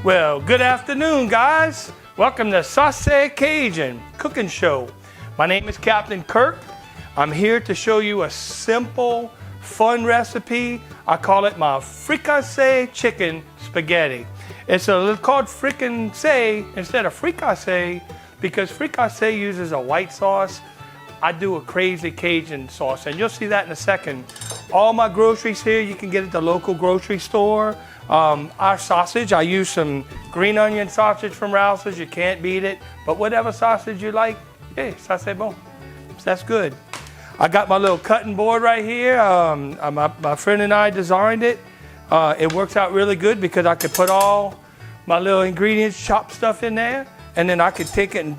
Well, good afternoon, guys. Welcome to Ca C'est Cajun cooking show. My name is Captain Kirk. I'm here to show you a simple, fun recipe. I call it my Frickinsee chicken spaghetti. It's called Frickinsee instead of Frickinsee because Frickinsee uses a white sauce. I do a crazy Cajun sauce, and you'll see that in a second. All my groceries here, you can get at the local grocery store. Our sausage, I use some green onion sausage from Rouse's. You can't beat it, but whatever sausage you like, hey, ça c'est bon. That's good. I got my little cutting board right here. My friend and I designed it. It works out really good because I could put all my little ingredients, chopped stuff in there, and then I could take it and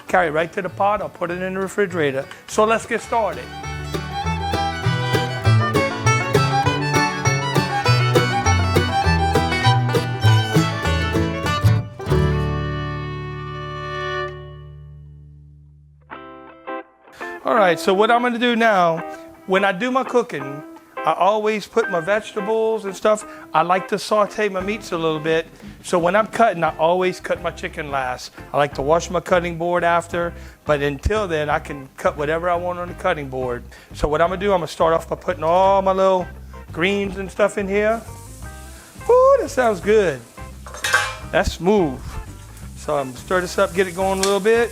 carry it right to the pot. I'll put it in the refrigerator. So let's get started. All right, so what I'm gonna do now, when I do my cooking, I always put my vegetables and stuff. I like to saute my meats a little bit. So when I'm cutting, I always cut my chicken last. I like to wash my cutting board after, but until then, I can cut whatever I want on the cutting board. So what I'm gonna do, I'm gonna start off by putting all my little greens and stuff in here. Ooh, that sounds good. That's smooth. So I'm gonna stir this up, get it going a little bit.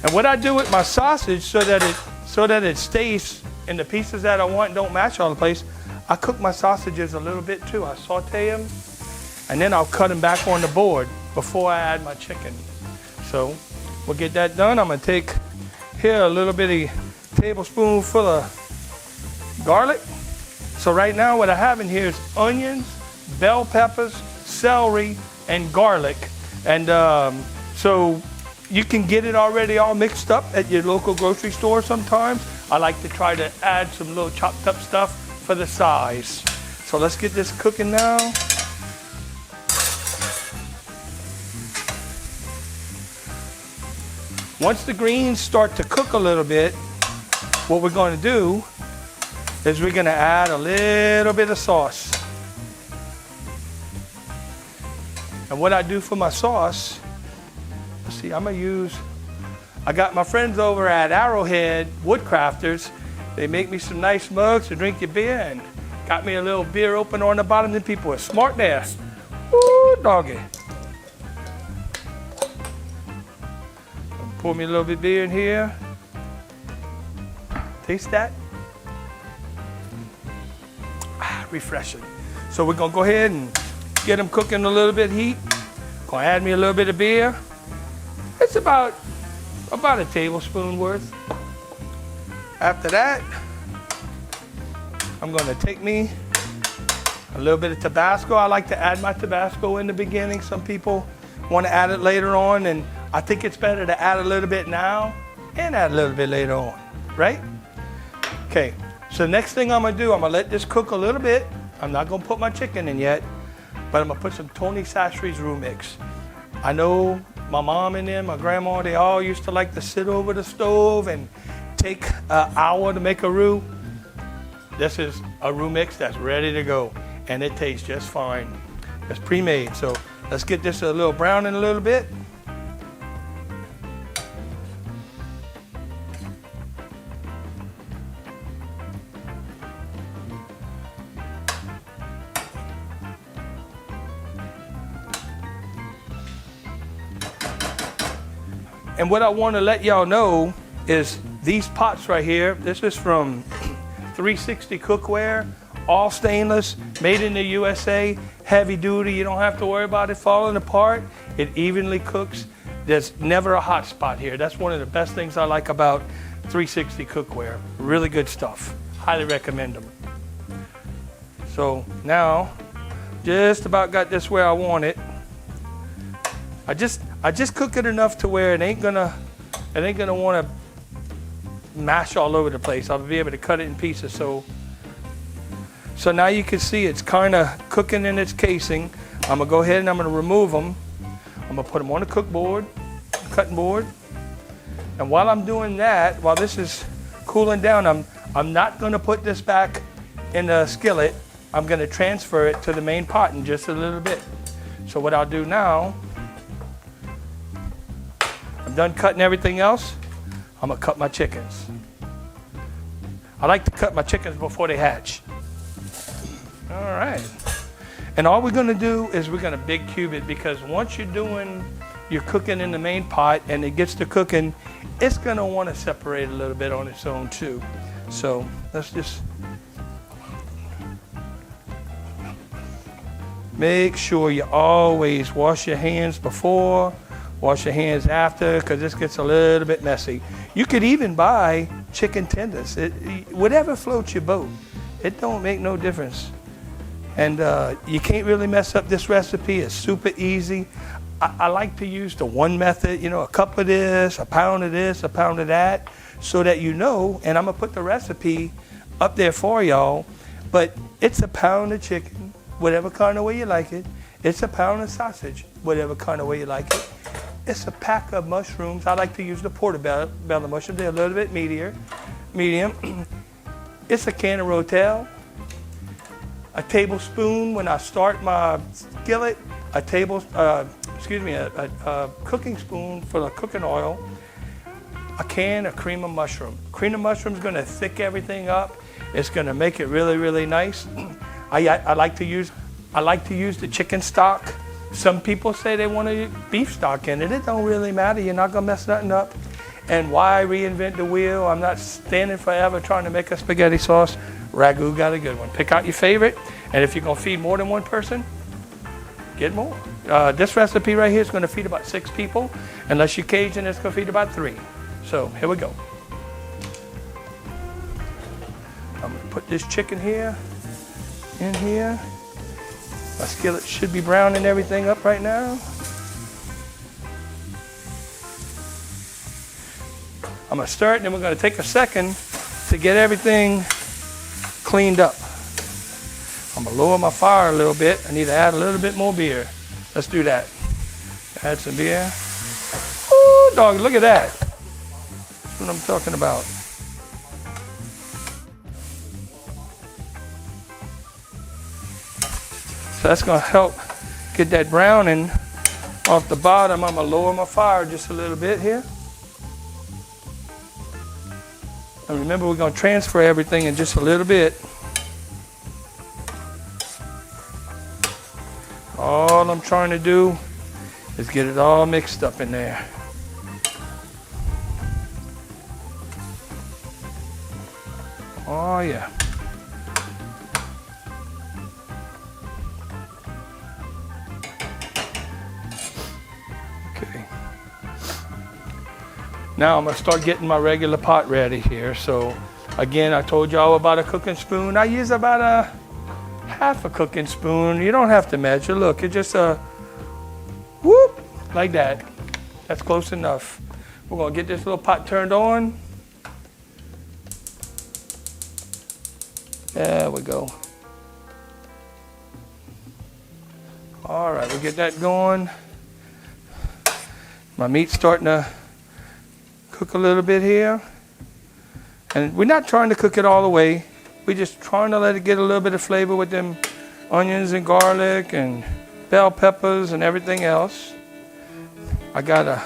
And what I do with my sausage so that it stays in the pieces that I want and don't match all the place, I cook my sausages a little bit too. I saute them and then I'll cut them back on the board before I add my chicken. So we'll get that done. I'm gonna take here a little bitty tablespoon full of garlic. So right now what I have in here is onions, bell peppers, celery, and garlic. And so you can get it already all mixed up at your local grocery store sometimes. I like to try to add some little chopped up stuff for the size. So let's get this cooking now. Once the greens start to cook a little bit, what we're going to do is we're going to add a little bit of sauce. And what I do for my sauce, see, I got my friends over at Arrowhead Woodcrafters. They make me some nice mugs to drink your beer and got me a little beer opener on the bottom. Then people are smart there. Woo, doggy. Pour me a little bit of beer in here. Taste that. Refreshing. So we're gonna go ahead and get them cooking a little bit of heat. Gonna add me a little bit of beer. It's about a tablespoon worth. After that, I'm gonna take me a little bit of Tabasco. I like to add my Tabasco in the beginning. Some people want to add it later on, and I think it's better to add a little bit now and add a little bit later on, right? Okay, so next thing I'm gonna do, I'm gonna let this cook a little bit. I'm not gonna put my chicken in yet, but I'm gonna put some Tony Chachere's roux mix. I know my mom and them, my grandma, they all used to like to sit over the stove and take an hour to make a roux. This is a roux mix that's ready to go, and it tastes just fine. It's pre-made, so let's get this a little brown in a little bit. And what I want to let y'all know is these pots right here, this is from 360 Cookware, all stainless, made in the USA, heavy duty. You don't have to worry about it falling apart. It evenly cooks. There's never a hot spot here. That's one of the best things I like about 360 Cookware. Really good stuff. Highly recommend them. So now, just about got this where I want it. I just cook it enough to where it ain't gonna want to mash all over the place. I'll be able to cut it in pieces. So now you can see it's kind of cooking in its casing. I'm gonna go ahead and I'm gonna remove them. I'm gonna put them on the cutting board. And while I'm doing that, while this is cooling down, I'm not gonna put this back in the skillet. I'm gonna transfer it to the main pot in just a little bit. So what I'll do now, I'm done cutting everything else. I'm gonna cut my chickens. I like to cut my chickens before they hatch. All right. And all we're gonna do is we're gonna big cube it, because once you're cooking in the main pot and it gets to cooking, it's gonna wanna separate a little bit on its own too. So let's just make sure you always wash your hands before, wash your hands after, because this gets a little bit messy. You could even buy chicken tenders. Whatever floats your boat. It don't make no difference. And you can't really mess up this recipe. It's super easy. I like to use the one method, you know, a cup of this, a pound of this, a pound of that, so that you know, and I'm gonna put the recipe up there for y'all, but it's a pound of chicken, whatever kind of way you like it. It's a pound of sausage, whatever kind of way you like it. It's a pack of mushrooms. I like to use the portobello mushrooms. They're a little bit medium. It's a can of rotel. A tablespoon when I start my skillet. A cooking spoon for the cooking oil. A can of cream of mushroom. Cream of mushroom is going to thick everything up. It's going to make it really, really nice. I like to use the chicken stock. Some people say they want to use beef stock in it. It don't really matter. You're not going to mess nothing up. And why reinvent the wheel? I'm not standing forever trying to make a spaghetti sauce. Ragu got a good one. Pick out your favorite. And if you're going to feed more than one person, get more. This recipe right here is going to feed about 6 people. Unless you're Cajun, it's going to feed about 3. So here we go. I'm going to put this chicken here, in here. My skillet should be browning everything up right now. I'm going to stir it, and then we're going to take a second to get everything cleaned up. I'm going to lower my fire a little bit. I need to add a little bit more beer. Let's do that. Add some beer. Ooh, dog, look at that. That's what I'm talking about. So that's going to help get that browning off the bottom. I'm going to lower my fire just a little bit here. And remember, we're going to transfer everything in just a little bit. All I'm trying to do is get it all mixed up in there. Oh yeah. Okay. Now I'm going to start getting my regular pot ready here. So again, I told y'all about a cooking spoon. I use about a half a cooking spoon. You don't have to measure. Look, it's just a whoop, like that. That's close enough. We're going to get this little pot turned on. There we go. All right, we'll get that going. My meat's starting to cook a little bit here. And we're not trying to cook it all the way. We're just trying to let it get a little bit of flavor with them onions and garlic and bell peppers and everything else. I got a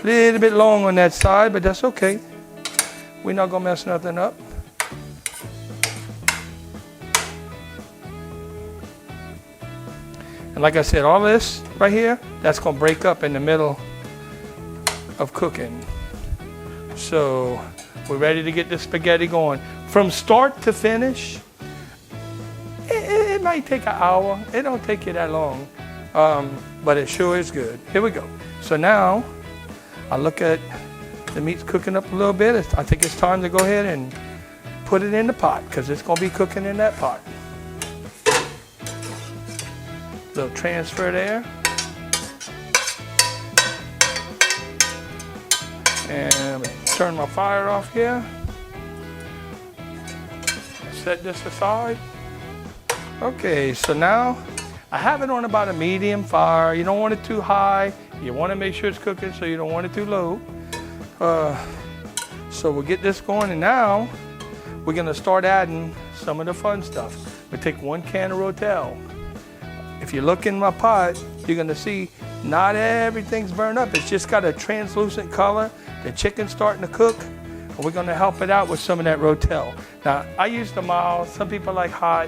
little bit long on that side, but that's okay. We're not gonna mess nothing up. And like I said, all this right here, that's gonna break up in the middle of cooking. So we're ready to get the spaghetti going. From start to finish, it might take an hour. It don't take you that long, but it sure is good. Here we go. So now I look at the meat's cooking up a little bit. I think it's time to go ahead and put it in the pot, because it's going to be cooking in that pot. Little transfer there. And turn my fire off here. Set this aside. Okay, so now I have it on about a medium fire. You don't want it too high. You want to make sure it's cooking, so you don't want it too low. So we'll get this going, and now we're going to start adding some of the fun stuff. We take 1 can of rotel. if you look in my pot, you're gonna see not everything's burned up. It's just got a translucent color. The chicken's starting to cook. And we're gonna help it out with some of that rotel. Now, I use the mild. Some people like hot.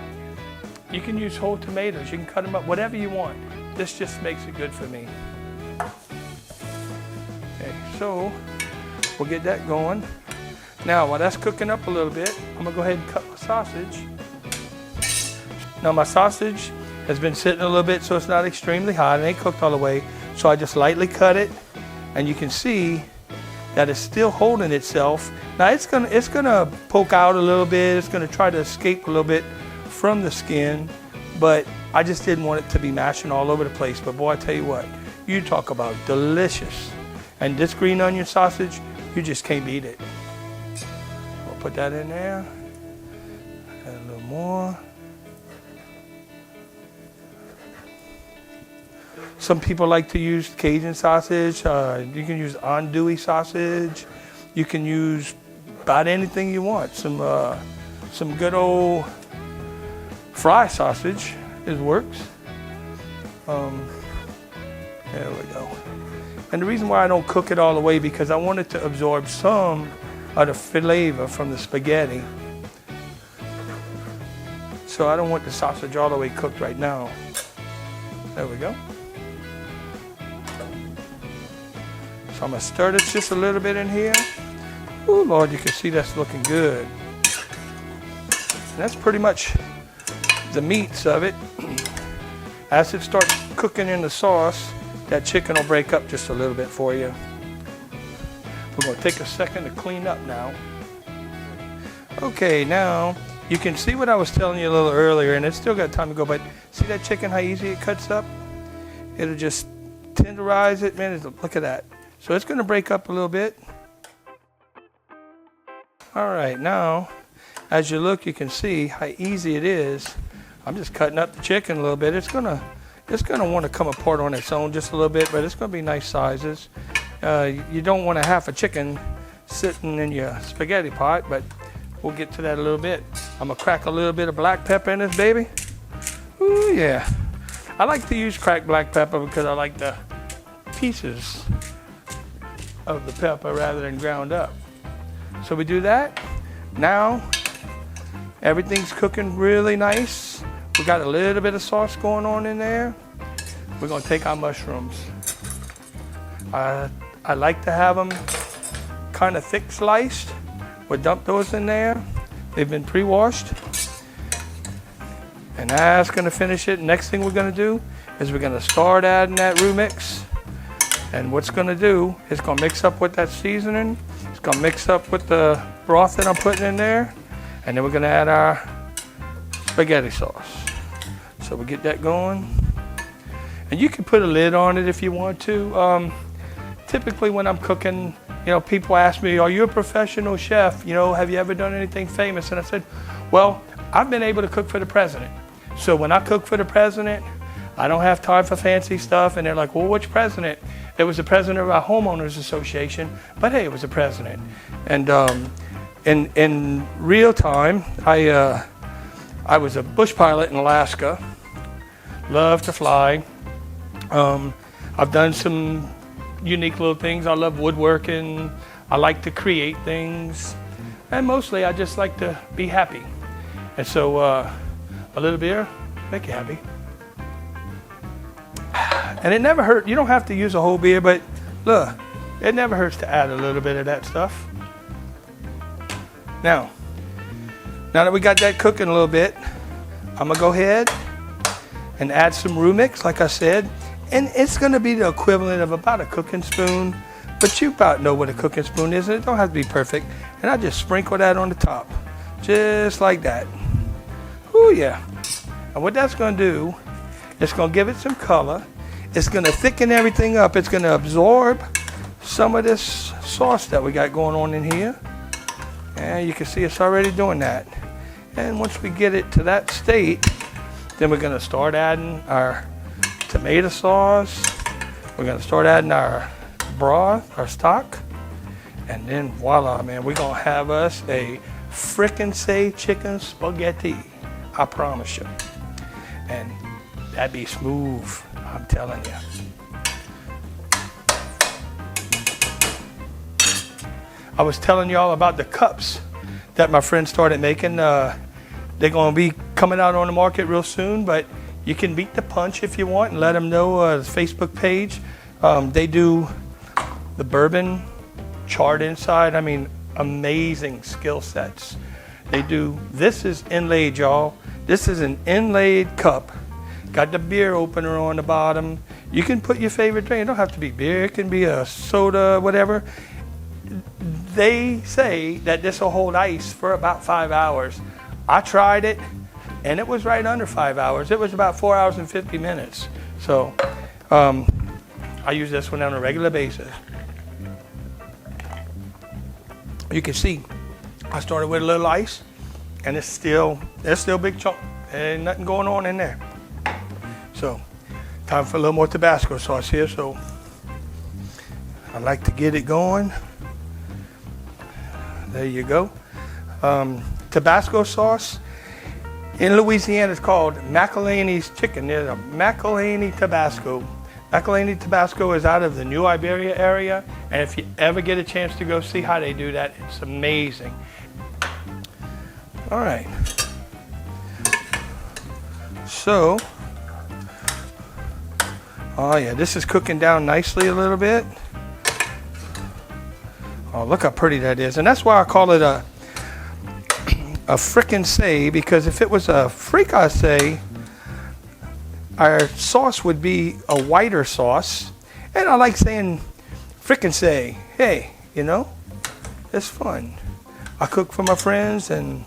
You can use whole tomatoes. You can cut them up, whatever you want. This just makes it good for me. Okay, so we'll get that going. Now, while that's cooking up a little bit, I'm gonna go ahead and cut my sausage. Now, my sausage has been sitting a little bit, so it's not extremely hot. It ain't cooked all the way. So I just lightly cut it, and you can see that it's still holding itself. Now, it's gonna poke out a little bit. It's gonna try to escape a little bit from the skin, but I just didn't want it to be mashing all over the place. But boy, I tell you what, you talk about delicious. And this green onion sausage, you just can't beat it. We'll put that in there. Add a little more. Some people like to use Cajun sausage. You can use andouille sausage. You can use about anything you want. Some good old fry sausage works. There we go. And the reason why I don't cook it all the way, because I want it to absorb some of the flavor from the spaghetti. So I don't want the sausage all the way cooked right now. There we go. So I'm gonna stir this just a little bit in here. Oh Lord, you can see that's looking good. And that's pretty much the meats of it. As it starts cooking in the sauce, that chicken will break up just a little bit for you. We're gonna take a second to clean up now. Okay, now you can see what I was telling you a little earlier, and it's still got time to go, but see that chicken, how easy it cuts up? It'll just tenderize it, man, look at that. So it's gonna break up a little bit. All right, now, as you look, you can see how easy it is. I'm just cutting up the chicken a little bit. It's gonna want to come apart on its own just a little bit, but it's gonna be nice sizes. You don't want a half a chicken sitting in your spaghetti pot, but we'll get to that a little bit. I'm gonna crack a little bit of black pepper in this baby. Ooh, yeah. I like to use cracked black pepper because I like the pieces of the pepper rather than ground up. So we do that. Now, everything's cooking really nice. We got a little bit of sauce going on in there. We're gonna take our mushrooms. I like to have them kind of thick sliced. We'll dump those in there. They've been pre-washed. And that's gonna finish it. Next thing we're gonna do is we're gonna start adding that roux mix. And what's gonna do is gonna mix up with that seasoning. It's gonna mix up with the broth that I'm putting in there. And then we're gonna add our spaghetti sauce. So we get that going. And you can put a lid on it if you want to. Typically when I'm cooking, you know, people ask me, are you a professional chef? You know, have you ever done anything famous? And I said, well, I've been able to cook for the president. So when I cook for the president, I don't have time for fancy stuff. And they're like, well, which president? It was the president of our homeowners association, but hey, it was the president. And in real time, I was a bush pilot in Alaska. Love to fly. I've done some unique little things. I love woodworking. I like to create things. And mostly I just like to be happy. And so a little beer, make you happy. And it never hurts. You don't have to use a whole beer, but look, it never hurts to add a little bit of that stuff. Now that we got that cooking a little bit, I'm gonna go ahead and add some roux mix, like I said. And it's gonna be the equivalent of about a cooking spoon, but you about know what a cooking spoon is, and it don't have to be perfect. And I just sprinkle that on the top, just like that. Ooh, yeah. And what that's gonna do, it's gonna give it some color. It's gonna thicken everything up. It's gonna absorb some of this sauce that we got going on in here. And you can see it's already doing that. And once we get it to that state, then we're gonna start adding our tomato sauce. We're gonna start adding our broth, our stock. And then voila, man, we're gonna have us a Frickinsee chicken spaghetti. I promise you. And That'd be smooth, I'm telling you. I was telling y'all about the cups that my friend started making. They're going to be coming out on the market real soon, but you can beat the punch if you want and let them know the Facebook page. They do the bourbon chart inside. I mean, amazing skill sets. They do, this is inlaid, y'all. This is an inlaid cup. Got the beer opener on the bottom. You can put your favorite drink. It don't have to be beer. It can be a soda, whatever. They say that this will hold ice for about 5 hours. I tried it, and it was right under 5 hours. It was about 4 hours and 50 minutes. So I use this one on a regular basis. You can see I started with a little ice, and it's still big chunk. There ain't nothing going on in there. So time for a little more Tabasco sauce here. So I like to get it going. There you go. Tabasco sauce in Louisiana is called McElhaney's chicken. There's a McElhaney Tabasco. McElhaney Tabasco is out of the New Iberia area, and if you ever get a chance to go see how they do that, it's amazing. All right. So, oh yeah, this is cooking down nicely a little bit. Oh, look how pretty that is. And that's why I call it a Frickinsee, because if it was a Frickinsee, our sauce would be a whiter sauce. And I like saying Frickinsee. Hey, you know, it's fun. I cook for my friends, and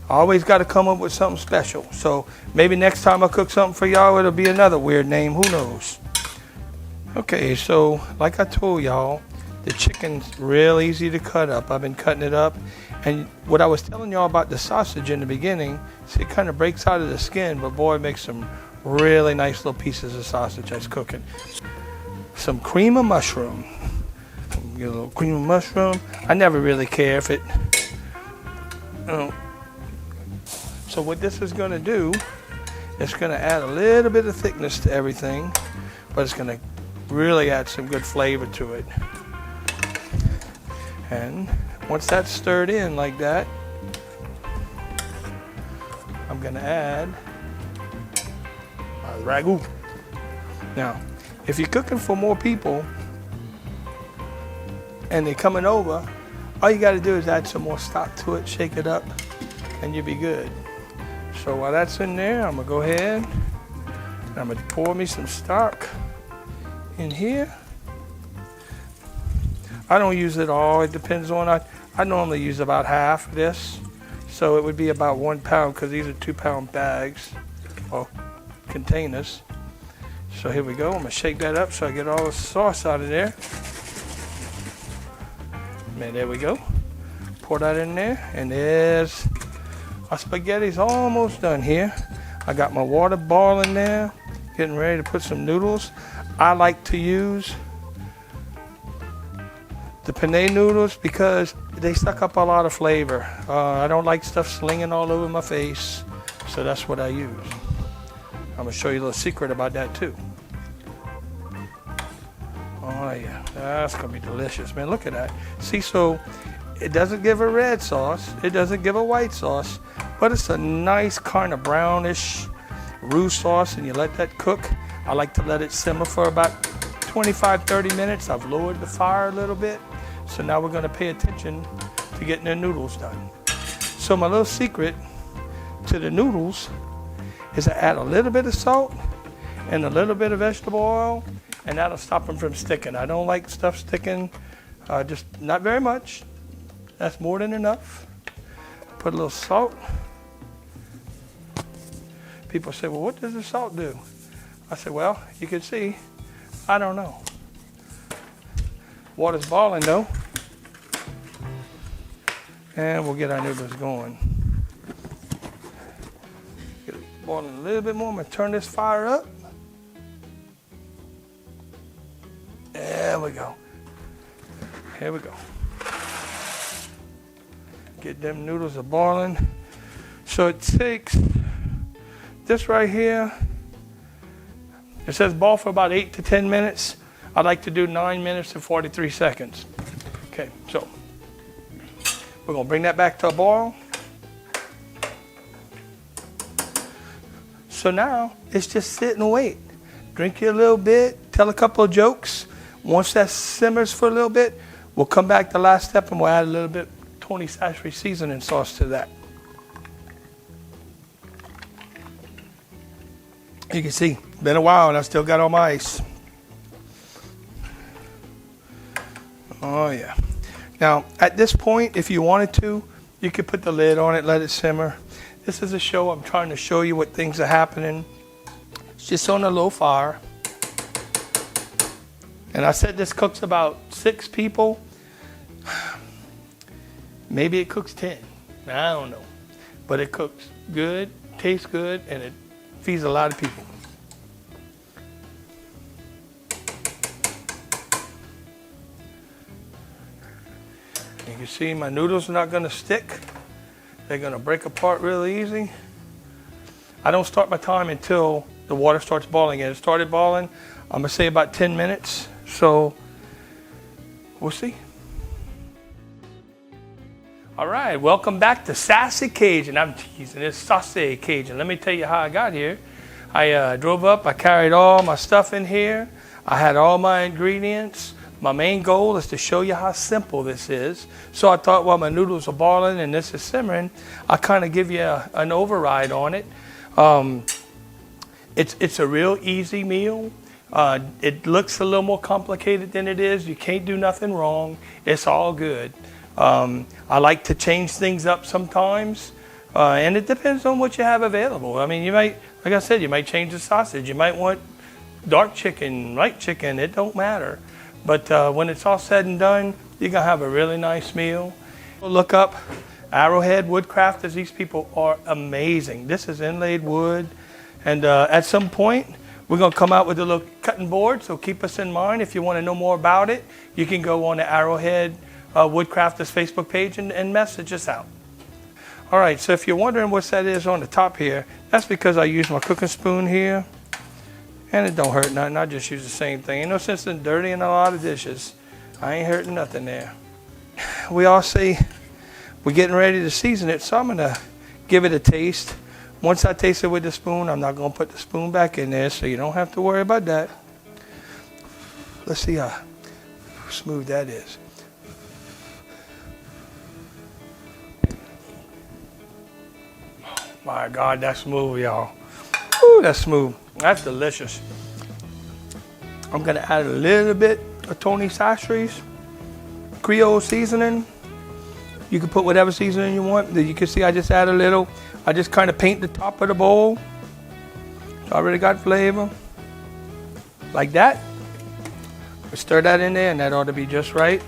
I always got to come up with something special. So maybe next time I cook something for y'all, it'll be another weird name. Who knows? Okay, so like I told y'all, the chicken's real easy to cut up. I've been cutting it up. And what I was telling y'all about the sausage in the beginning, see, it kind of breaks out of the skin, but boy, it makes some really nice little pieces of sausage that's cooking. Some cream of mushroom. Get a little cream of mushroom. I never really care if it... So what this is going to do, it's going to add a little bit of thickness to everything, but it's going to really add some good flavor to it. And once that's stirred in like that, I'm going to add my ragu. Now, if you're cooking for more people and they're coming over, all you got to do is add some more stock to it, shake it up, and you'll be good. So while that's in there, I'm going to go ahead and I'm going to pour me some stock in here. I don't use it all. It depends on, I normally use about half of this. So it would be about 1 pound, because these are 2-pound bags or containers. So here we go. I'm going to shake that up so I get all the sauce out of there. And there we go. Pour that in there. And there's our spaghetti's almost done here. I got my water boiling there. Getting ready to put some noodles. I like to use the penne noodles because they suck up a lot of flavor. I don't like stuff slinging all over my face, so that's what I use. I'm gonna show you a little secret about that too. Oh yeah, that's gonna be delicious, man. Look at that. See, so it doesn't give a red sauce, it doesn't give a white sauce, but it's a nice kind of brownish roux sauce, and you let that cook. I like to let it simmer for about 25-30 minutes. I've lowered the fire a little bit. So now we're going to pay attention to getting the noodles done. So my little secret to the noodles is I add a little bit of salt and a little bit of vegetable oil, and that'll stop them from sticking. I don't like stuff sticking, just not very much. That's more than enough. Put a little salt. People say, well, what does the salt do? I said, well, you can see, I don't know. Water's boiling though. And we'll get our noodles going. Get it boiling a little bit more. I'm gonna turn this fire up. There we go. Here we go. Get them noodles are boiling. So it takes this right here It says boil for about 8 to 10 minutes. I like to do 9 minutes and 43 seconds. Okay, so we're gonna bring that back to a boil. So now it's just sit and wait. Drink you a little bit, tell a couple of jokes. Once that simmers for a little bit, we'll come back to the last step and we'll add a little bit Tony Chachere's seasoning sauce to that. You can see, it's been a while and I still got all my ice. Oh yeah. Now, at this point, if you wanted to, you could put the lid on it, let it simmer. This is a show, I'm trying to show you what things are happening. It's just on a low fire. And I said this cooks about 6 people. Maybe it cooks 10. I don't know. But it cooks good, tastes good, and it feeds a lot of people. You can see my noodles are not going to stick. They're going to break apart really easy. I don't start my time until the water starts boiling. And it started boiling, I'm going to say about 10 minutes. So we'll see. All right, welcome back to Ca C'est Cajun. I'm teasing, it's Ca C'est Cajun. Let me tell you how I got here. I drove up, I carried all my stuff in here. I had all my ingredients. My main goal is to show you how simple this is. So I thought while my noodles are boiling and this is simmering, I'll kind of give you an override on it. It's a real easy meal. It looks a little more complicated than it is. You can't do nothing wrong. It's all good. I like to change things up sometimes. And it depends on what you have available. I mean, you might, like I said, you might change the sausage. You might want dark chicken, light chicken. It don't matter. But when it's all said and done, you're going to have a really nice meal. Look up Arrowhead Woodcrafters. These people are amazing. This is inlaid wood. And at some point, we're going to come out with a little cutting board. So keep us in mind. If you want to know more about it, you can go on the Arrowhead Woodcrafters Facebook page and message us out. All right, so if you're wondering what that is on the top here, that's because I use my cooking spoon here. And it don't hurt nothing. I just use the same thing. Ain't no sense in dirtying a lot of dishes. I ain't hurting nothing there. We all say we're getting ready to season it, so I'm going to give it a taste. Once I taste it with the spoon, I'm not going to put the spoon back in there, so you don't have to worry about that. Let's see how smooth that is. Oh my God, that's smooth, y'all. Ooh, that's smooth. That's delicious. I'm going to add a little bit of Tony Chachere's Creole seasoning. You can put whatever seasoning you want. You can see I just add a little. I just kind of paint the top of the bowl. It's already got flavor. Like that. We stir that in there and that ought to be just right.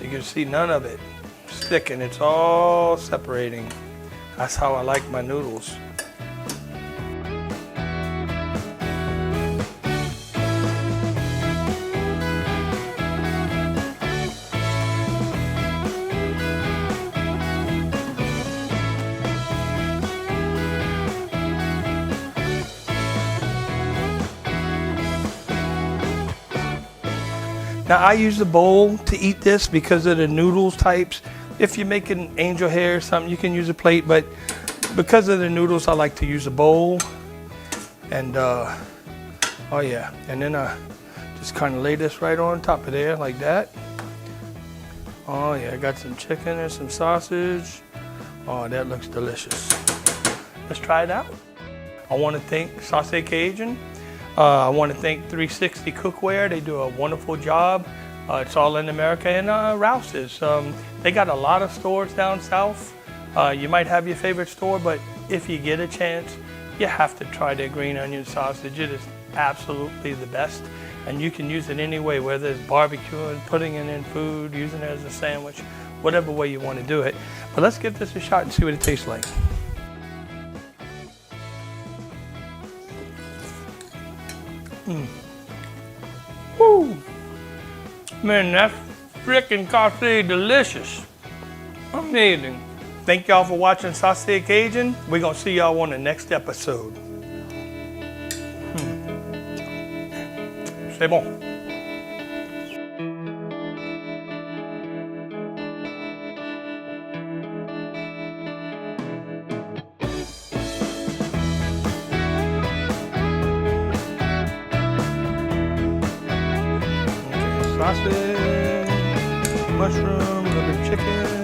You can see none of it sticking. It's all separating. That's how I like my noodles. Now I use the bowl to eat this because of the noodles types. If you're making angel hair or something, you can use a plate, but because of the noodles, I like to use a bowl. And oh yeah, and then I just kind of lay this right on top of there like that. Oh yeah, I got some chicken and some sausage. Oh, that looks delicious. Let's try it out. I want to thank Ca C'est Cajun. I want to thank 360 Cookware. They do a wonderful job. It's all in America. And Rouse's. They got a lot of stores down south. You might have your favorite store, but if you get a chance, you have to try their green onion sausage. It is absolutely the best. And you can use it any way, whether it's barbecuing, putting it in food, using it as a sandwich, whatever way you want to do it. But let's give this a shot and see what it tastes like. Woo! Man, that's frickin' coffee delicious. Amazing. Thank y'all for watching Ca C'est Cajun. We're going to see y'all on the next episode. C'est bon. Okay, sausage, mushroom, a little bit of chicken.